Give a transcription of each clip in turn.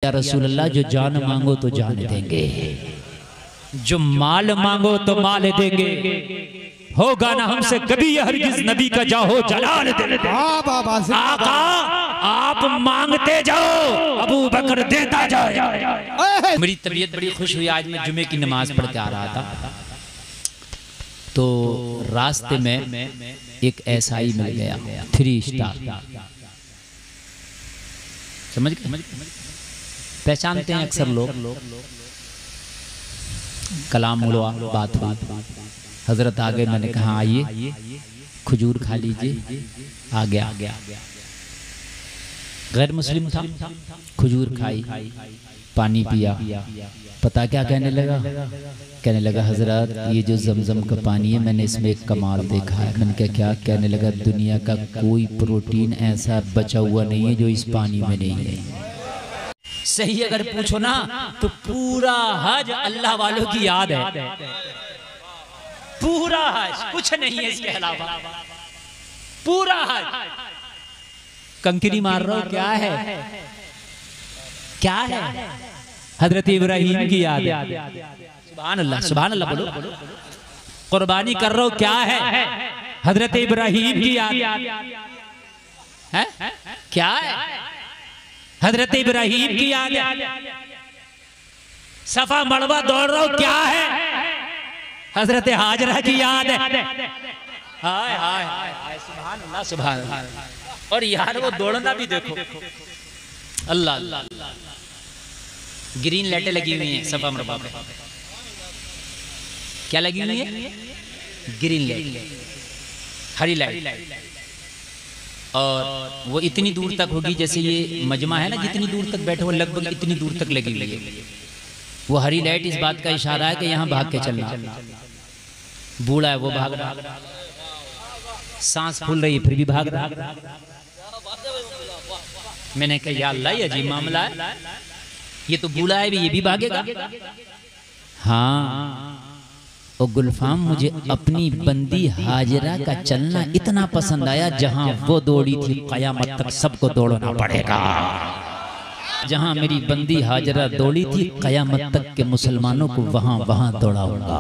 या रसूल अल्लाह, जो जान मांगो तो जान देंगे, जो माल मांगो तो माल देंगे, होगा ना हमसे कभी यह हरगिज नबी का जाहो जलाल देंगे। आका आप मांगते जाओ, अबू बकर देता जाए। मेरी तबीयत बड़ी खुश हुई, आज मैं जुमे की नमाज पढ़ के आ रहा था तो रास्ते में एक एसआई मिल गया, 3 स्टार, समझ गए, पहचानते हैं अक्सर लोग। कलाम हुआ, बात हुई, हजरत आ गए, मैंने कहा आइए खजूर खा लीजिए, आ गया। गैर मुस्लिम था, खजूर खाई, पानी पिया, पता क्या कहने लगा हजरत ये जो जमजम का पानी है मैंने इसमें एक कमाल देखा है। मैंने क्या? कहने लगा दुनिया का कोई प्रोटीन ऐसा बचा हुआ नहीं है जो इस पानी में नहीं है। सही अगर पूछो ना तो पूरा हज अल्लाह वालों की याद है, पूरा हज, कुछ नहीं है इसके अलावा, पूरा हज। कंकरी मार रहा हो, क्या है, क्या है? हजरत इब्राहिम की याद है। सुभान अल्लाह बोलो। कुर्बानी कर रहा हो, क्या है? हजरत इब्राहिम की याद है, क्या है? हजरत इब्राहिम की याद है। सफा मड़वा दौड़ रहा हो, क्या है? हजरत हाजरा की याद है। हाय हाय हाय, सुभान अल्लाह, सुभान अल्लाह। और यार वो दौड़ना भी देखो, अल्लाह अल्लाह। ग्रीन लाइटें लगी हुई हैं सफा मरवा पे, क्या लगी हुई है? ग्रीन लाइट, हरी लाइट। और वो इतनी दूर तक होगी, जैसे ये मजमा है ना, जितनी दूर तक बैठे वो लगभग इतनी दूर तक लगी हुई है। वो हरी लाइट इस बात का इशारा है कि यहाँ भाग के चलना। बूढ़ा है वो भाग रहा, सांस फूल रही है फिर भी भाग रहा। मैंने कहा या अल्लाह, ये अजीब मामला है, ये तो बूढ़ा है भी, ये भी भागेगा। हाँ, और गुलफाम मुझे अपनी बंदी हाजरा का चलना इतना पसंद आया, जहां वो दौड़ी थी कयामत तक सबको दौड़ना पड़ेगा। जहां मेरी बंदी हाजरा दौड़ी थी कयामत तक के मुसलमानों को वहां दौड़ाऊंगा।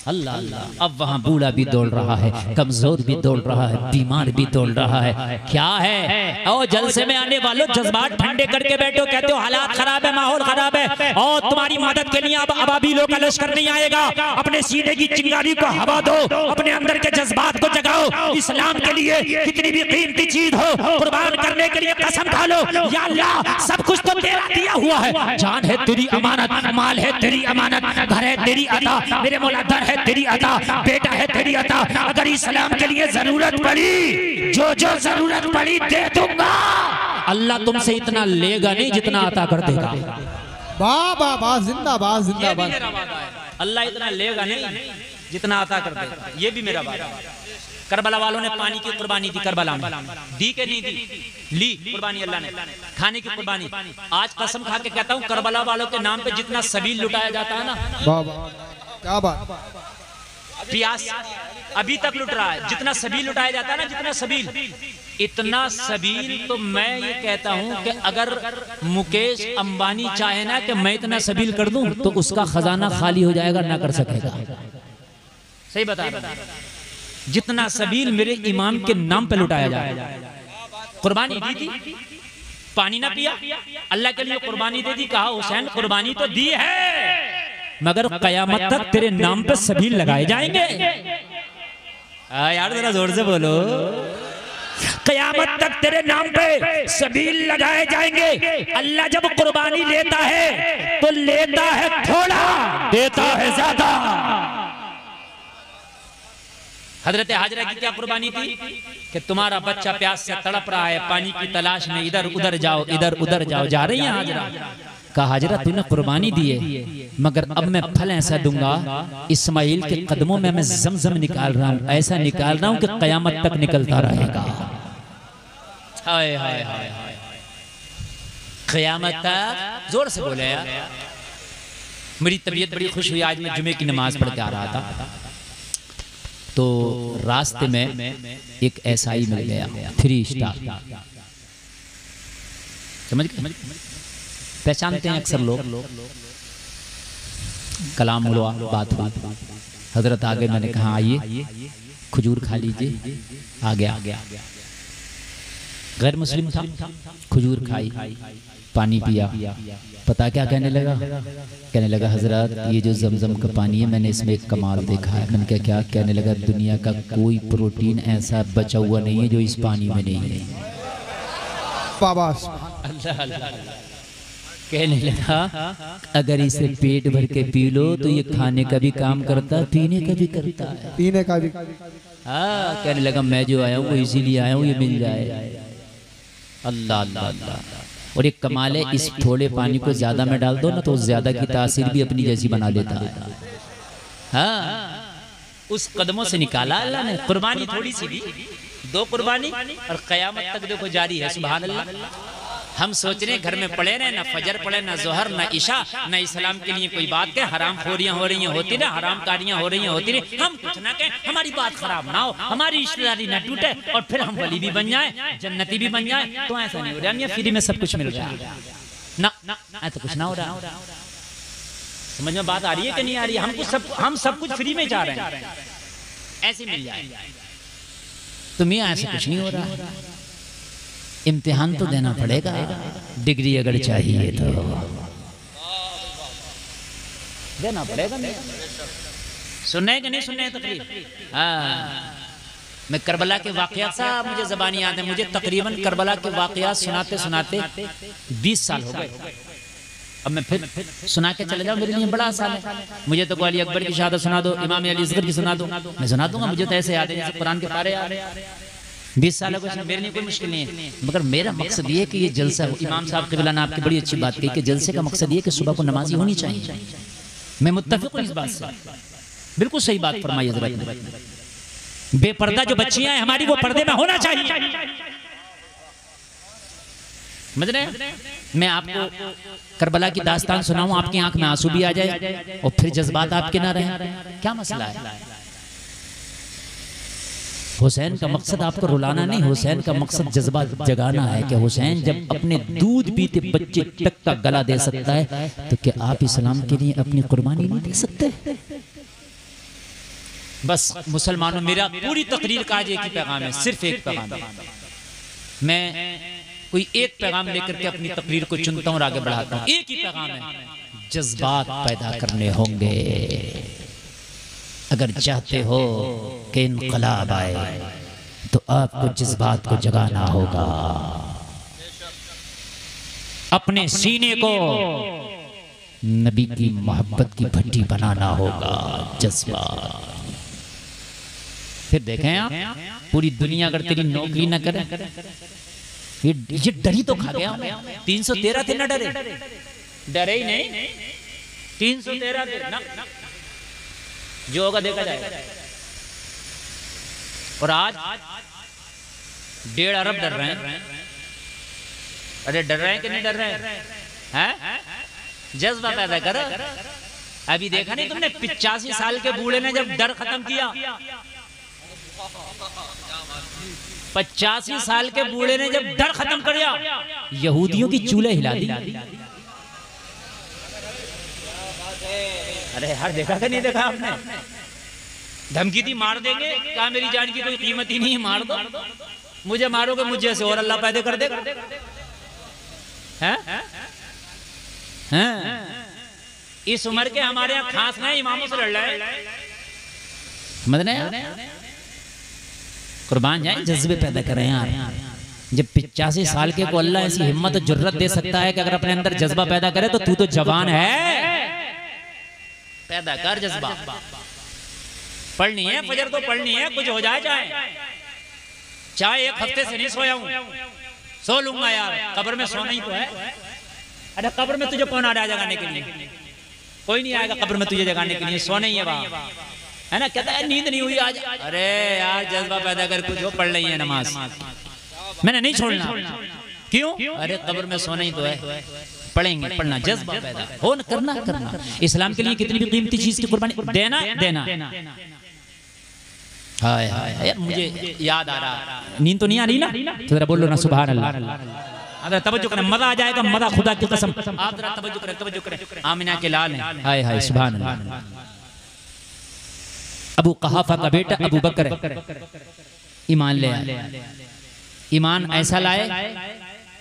अल्लाह अल्लाह। अब वहाँ बूढ़ा भी दौड़ रहा है, कमजोर भी दौड़ रहा है, बीमार भी दौड़ रहा है। क्या है? और जलसे में आने वालों जज्बात ठंडे करके बैठो, कहते हो हालात खराब है, माहौल खराब है, और तुम्हारी मदद के लिए अब अबाबीलों का लश्कर नहीं आएगा। अपने सीने की चिंगारी को हवा दो, अपने अंदर के जज्बात को जगाओ। इस्लाम के लिए कितनी भी कीमती चीज हो कुर्बान करने के लिए कसम खा लो, या अल्लाह सब कुछ तो तेरा दिया हुआ है। जान है तेरी अमानत, माल है तेरी अमानत, घर है तेरी अता, मेरे मौला दर है तेरी अता, बेटा है तेरी अता। अगर इस्लाम के लिए जरूरत पड़ी, जो जरूरत पड़ी दे दूंगा। अल्लाह तुमसे इतना लेगा नहीं जितना अता कर देगा। वाह वाह वाह, जिंदाबाद जिंदाबाद। अल्लाह इतना लेगा नहीं जितना अता कर देगा, ये भी मेरा बात है। करबला वालों ने पानी की कुर्बानी दी, करबला में दी के नहीं दी, ली कुर्बानी अल्लाह ने, खाने की कुर्बानी। आज कसम खा के कहता हूँ, करबला वालों के नाम पे जितना सबील लुटाया जाता है ना, क्या बात, प्यास अभी तक लुट रहा है। जितना सबील लुटाया जाता है ना, जितना सबील, इतना सबील तो मैं ये कहता हूं कि अगर मुकेश अंबानी चाहे ना कि मैं इतना सबील कर दूं तो उसका खजाना खाली हो जाएगा, ना कर सकेगा। सही बता रहा हूं। जितना सबील मेरे इमाम के नाम पे लुटाया जाएगा। कुर्बानी दी थी, पानी ना पिया, अल्लाह के लिए कुर्बानी दे दी। कहा हुसैन कुर्बानी तो दी है, मगर कयामत तक तेरे नाम पे सबील लगाए जाएंगे। यार जरा जोर से बोलो, कयामत तक तेरे नाम पे सबील लगाए जाएंगे। अल्लाह जब कुर्बानी लेता है तो लेता है थोड़ा, देता है ज्यादा। हजरत हाजरा की क्या कुर्बानी थी कि तुम्हारा बच्चा प्यास से तड़प रहा है, पानी की तलाश में इधर उधर जाओ, इधर उधर जाओ। जा रही है हाजरा, कहा हाजरा तूने कुर्बानी दी है, मगर अब मैं फल ऐसा दूंगा, इस्माइल के कदमों में मैं जमजम निकाल रहा हूं, ऐसा निकाल रहा हूं कि कयामत तक निकलता रहेगा। हाय हाय हाय हाय, कयामत तक। जोर से बोले यार। मेरी तबीयत बड़ी खुश हुई, आज मैं जुमे की नमाज पढ़ के आ रहा था तो रास्ते में एक एसआई मिल गया, 3 स्टार, समझ गए। पहचानते हैं अक्सर लोग। कलाम हुआ, बात हुई, हजरत आ गए, मैंने कहा आइए खजूर खा लीजिए, आ गया। गैर मुस्लिम था, खजूर खाई, पानी पिया, पता क्या कहने लगा? कहने लगा हजरत ये जो जमजम का पानी है मैंने इसमें एक कमाल देखा है। मैंने कहा क्या? कहने लगा दुनिया का कोई प्रोटीन ऐसा बचा हुआ नहीं है जो इस पानी में नहीं है। बाबा कहने लगा अगर इसे पेट भर के पी लो तो ये खाने का भी काम करता है, पीने का भी करता है। पीने का भी। हाँ, कहने लगा मैं जो आया हूँ वो इसीलिए आया हूँ, ये मिल जाए। अल्लाह अल्लाह अल्लाह। और एक कमाल है, इस थोड़े पानी को ज्यादा में डाल दो ना तो ज्यादा की तासीर भी अपनी जैसी बना लेता है। हाँ, उस कदमों से निकाला अल्लाह ने। कुर्बानी थोड़ी सी भी, 2 कुर्बानी और कयामत तक देखो जारी है। सुभान अल्लाह। हम सोच रहे हैं घर में पड़े रहे, ना फजर पड़े, ना जोहर, ना इशा, ना इस्लाम के लिए कोई बात है। हराम खोरियां हो रही हैं, होती रहे, हराम कारियां हो रही हैं, होती रहे। हम कुछ ना कहें, हमारी बात खराब ना हो, हमारी रिश्तेदारी ना टूटे और फिर हम वली भी बन जाए, जन्नती भी बन जाए। तो ऐसा नहीं हो रहा, ये फ्री में सब कुछ मिल रहा है ना, ऐसा कुछ ना हो रहा। समझ में बात आ रही है कि नहीं आ रही? हम सब कुछ फ्री में जा रहे हैं, ऐसे मिल जाए। तो मियां ऐसा कुछ नहीं हो रहा। इम्तिहान तो देना पड़ेगा, डिग्री अगर चाहिए तो देना पड़ेगा। सुनने कि नहीं सुनने तकरीर? हाँ, मैं करबला के वाकयात साहब मुझे ज़बानी याद है। मुझे तकरीबन करबला के वाकयात सुनाते सुनाते 20 साल हो गए। अब मैं फिर सुना के चले जाऊँ मेरे लिए बड़ा आसान है। मुझे तो अली अकबर की शहादत सुना दो, इमाम अली असगर की सुना दो, मैं सुना दूंगा। मुझे तो ऐसे याद है जैसे कुरान के पारे याद है। 20 साल को मेरे लिए कोई मुश्किल नहीं है। मगर मेरा मकसद ये है कि ये जलसा हो। इमाम साहब क़िबला ने आपकी बड़ी अच्छी बात कही कि जलसे का मकसद ये है कि सुबह को नमाजी होनी चाहिए। मैं मुत्तफिक हूँ इस बात से, बिल्कुल सही बात फरमाई हज़रत ने। बेपर्दा जो बच्चियां हैं हमारी, वो पर्दे में होना चाहिए। समझ रहे हैं? मैं आपको करबला की दास्तान सुनाऊं, आपकी आंख में आंसू भी आ जाए और फिर जज्बात आपके ना रहे, क्या मसला है? हुसैन का मकसद आपको रुलाना नहीं, हुसैन का मकसद जज्बा जगाना है कि हुसैन जब अपने दूध पीते बच्चे तक का गला दे सकता है तो क्या आप इस्लाम के लिए अपनी कुर्बानी नहीं दे सकते? बस मुसलमानों, मेरा पूरी तकरीर का आज एक ही पैगाम है, सिर्फ एक पैगाम है। मैं कोई एक पैगाम लेकर के अपनी तकरीर को चुनता हूँ और आगे बढ़ाता हूँ। एक ही पैगाम है, जज्बात पैदा करने होंगे। अगर चाहते हो कि इनकलाब आए तो आपको जज्बात को जगाना होगा। अपने सीने को नबी की मोहब्बत की भट्टी बनाना होगा, जज्बात। फिर देखें आप, पूरी दुनिया अगर तेरी नौकरी न करे, ये डरी तो खा गया। 313 थे ना, डरे ही नहीं। 313 थे ना, जो होगा देखा जाएगा। और आज 1.5 अरब डर रहे हैं। अरे डर रहे हैं कि नहीं डर रहे हैं? जज्बा पैदा करो। अभी देखा नहीं तुमने, 85 साल के बूढ़े ने जब डर खत्म किया, 85 साल के बूढ़े ने जब डर खत्म कर दिया, यहूदियों की चूल्हे हिला दी। अरे यार, देखा कि नहीं देखा आपने? धमकी दी, मार देंगे। कहा मेरी जान की कोई कीमत ही नहीं है, मार दो। मुझे मारोगे, मुझे से और अल्लाह पैदा कर दे। इस उम्र के हमारे यहाँ खास नहीं, इमामों से लड़ रहे हैं। समझ रहे हैं? कुर्बान जाए, जज्बे पैदा करें यार। जब 85 साल के को अल्लाह ऐसी हिम्मत और जुर्रत दे सकता है कि अगर अपने अंदर जज्बा पैदा करे तो तू तो जवान है। पैदा कर जज्बा। पढ़नी है फजर तो पढ़नी है, कुछ हो जाए चाहे 1 हफ्ते से नहीं सोया हूं, सो लूंगा यार। कब्र में सोना ही तो है। अरे कब्र में तुझे कौन आ रहा है जगाने के लिए? कोई नहीं आएगा कब्र में तुझे जगाने के लिए, सोना ही है वहां, है ना? कहता है नींद नहीं हुई आज। अरे यार, जज्बा पैदा कर, कुछ हो, पढ़ रही है नमाज, मैंने नहीं छोड़ना। क्यों? अरे कब्र में सोना ही तो है, पढ़ेंगे, पढ़ना, जज्बा पैदा हो, करना। इस्लाम के लिए कितनी भी कीमती चीज की कुर्बानी देना। हाय हाय, मुझे याद आ रहा, नींद तो नहीं आ रही ना? तो जरा बोलो ना सुभान अल्लाह। अगर तवज्जो करें मजा आ जाएगा, मजा खुदा की कसम। आप जरा तवज्जो करें, तवज्जो करें। आमिना के लाल हैं, हाय हाय सुभान अल्लाह। अबू कहाफा का बेटा अबू बकर ईमान ले आया। ईमान ऐसा लाए,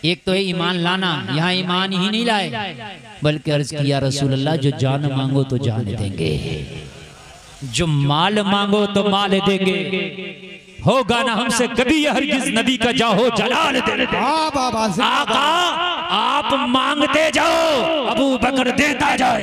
एक तो है ईमान लाना, यहाँ ईमान ही नहीं लाए बल्कि अर्ज किया रसूल अल्लाह जो जान मांगो तो जान देंगे, जो माल मांगो तो माल देंगे, होगा ना हमसे कभी हरगिज नबी का जाहो जलाल देंगे। आका आप मांगते जाओ, अबू बकर देता जाए।